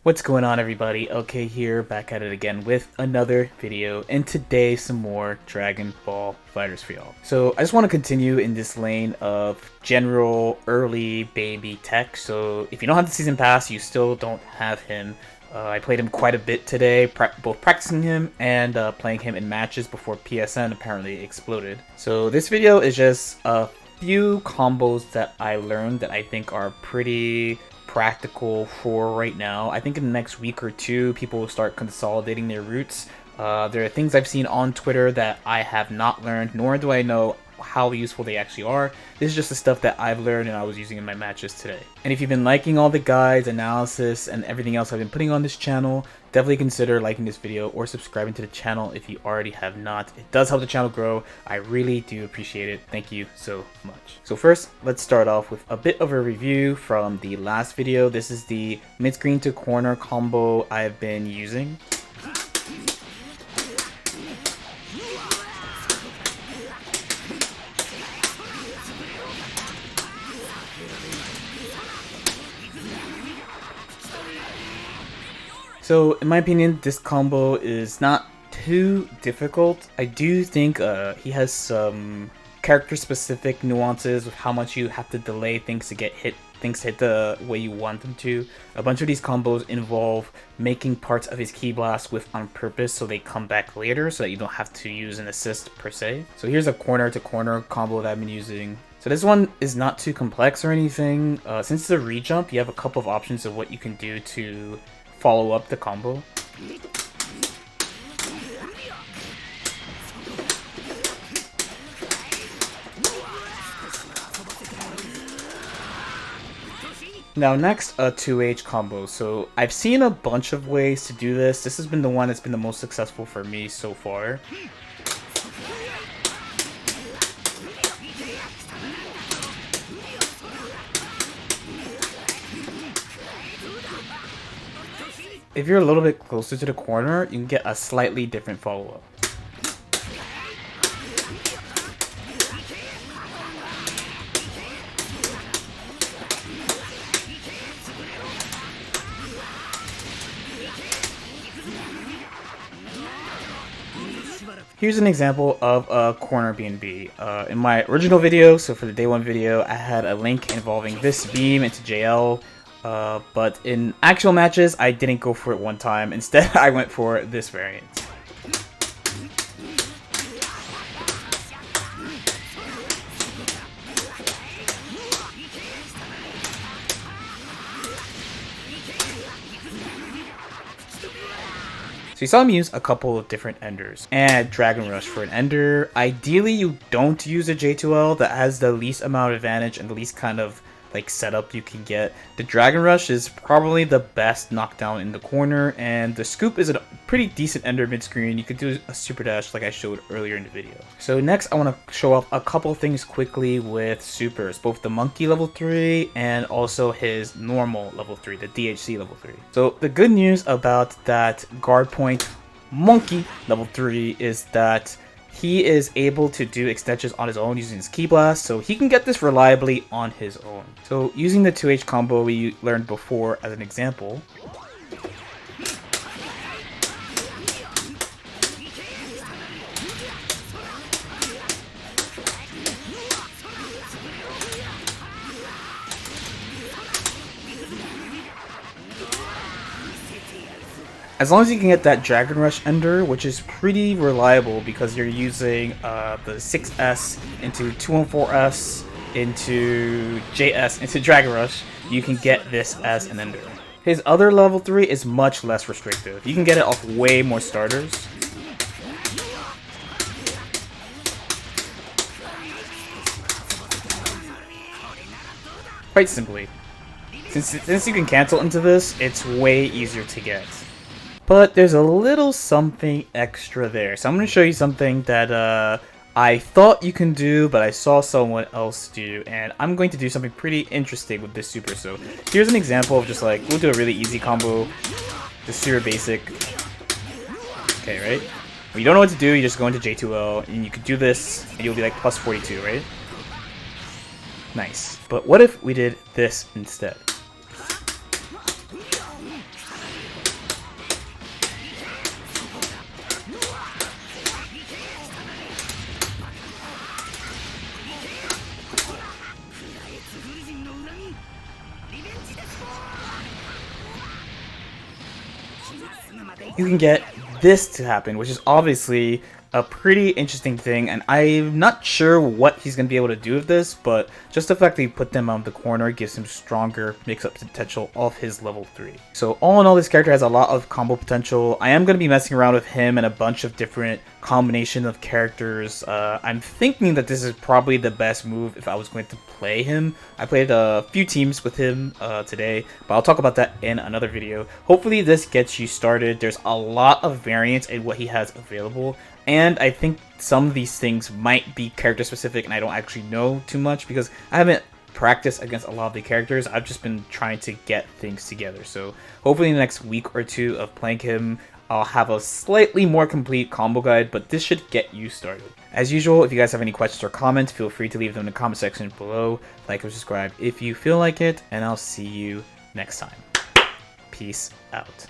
What's going on, everybody? Okay, here back at it again with another video, and today some more Dragon Ball FighterZ for y'all. So I just want to continue in this lane of general early baby tech. So if you don't have the season pass, you still don't have him. I played him quite a bit today, both practicing him and playing him in matches before PSN apparently exploded. So this video is just a few combos that I learned that I think are pretty practical for right now. I think in the next week or two, people will start consolidating their routes. There are things I've seen on Twitter that I have not learned, nor do I know how useful they actually are. This is just the stuff that I've learned and I was using in my matches today. And if you've been liking all the guides, analysis, and everything else I've been putting on this channel, definitely consider liking this video or subscribing to the channel if you already have not. It does help the channel grow. I really do appreciate it. Thank you so much. So first, let's start off with a bit of a review from the last video. This is the mid-screen to corner combo I've been using. So in my opinion, this combo is not too difficult. I do think he has some character-specific nuances with how much you have to delay things to hit the way you want them to. A bunch of these combos involve making parts of his ki blast with on purpose so they come back later so that you don't have to use an assist per se. So here's a corner-to-corner combo that I've been using. So this one is not too complex or anything. Since it's a re-jump, you have a couple of options of what you can do to follow up the combo. Now next, a 2H combo. So I've seen a bunch of ways to do this. This has been the one that's been the most successful for me so far. If you're a little bit closer to the corner, you can get a slightly different follow-up. Here's an example of a corner BNB. In my original video, so for the day one video, I had a link involving this beam into JL. But in actual matches, I didn't go for it one time. Instead, I went for this variant. So you saw me use a couple of different enders and Dragon Rush for an ender. Ideally, you don't use a J2L that has the least amount of advantage and the least kind of like setup you can get. The Dragon Rush is probably the best knockdown in the corner, and the Scoop is a pretty decent ender mid-screen. You could do a super dash like I showed earlier in the video. So next I want to show off a couple things quickly with supers, both the Monkey level 3 and also his normal level 3, the DHC level 3. So the good news about that guard point Monkey level 3 is that he is able to do extensions on his own using his ki blast, so he can get this reliably on his own. So using the 2H combo we learned before as an example, as long as you can get that Dragon Rush ender, which is pretty reliable because you're using the 6S into 214S into JS into Dragon Rush, you can get this as an ender. His other level 3 is much less restrictive. You can get it off way more starters. Quite simply, since you can cancel into this, it's way easier to get. But there's a little something extra there. So I'm going to show you something that I thought you can do, but I saw someone else do. And I'm going to do something pretty interesting with this super. So here's an example of just like, we'll do a really easy combo. Just super basic. Okay, right? When you don't know what to do, you just go into J2L, and you could do this, and you'll be like plus 42, right? Nice. But what if we did this instead? you can get this to happen, which is obviously a pretty interesting thing, and I'm not sure what he's going to be able to do with this, but just the fact that you put them on the corner gives him stronger mix-up potential of his level 3. So all in all, this character has a lot of combo potential. I am going to be messing around with him and a bunch of different combination of characters. I'm thinking that this is probably the best move if I was going to play him. I played a few teams with him today, but I'll talk about that in another video. Hopefully this gets you started. There's a lot of variance in what he has available, and I think some of these things might be character specific and I don't actually know too much because I haven't practiced against a lot of the characters. I've just been trying to get things together. So hopefully in the next week or two of playing him, I'll have a slightly more complete combo guide, but this should get you started. As usual, if you guys have any questions or comments, feel free to leave them in the comment section below. Like or subscribe if you feel like it, and I'll see you next time. Peace out.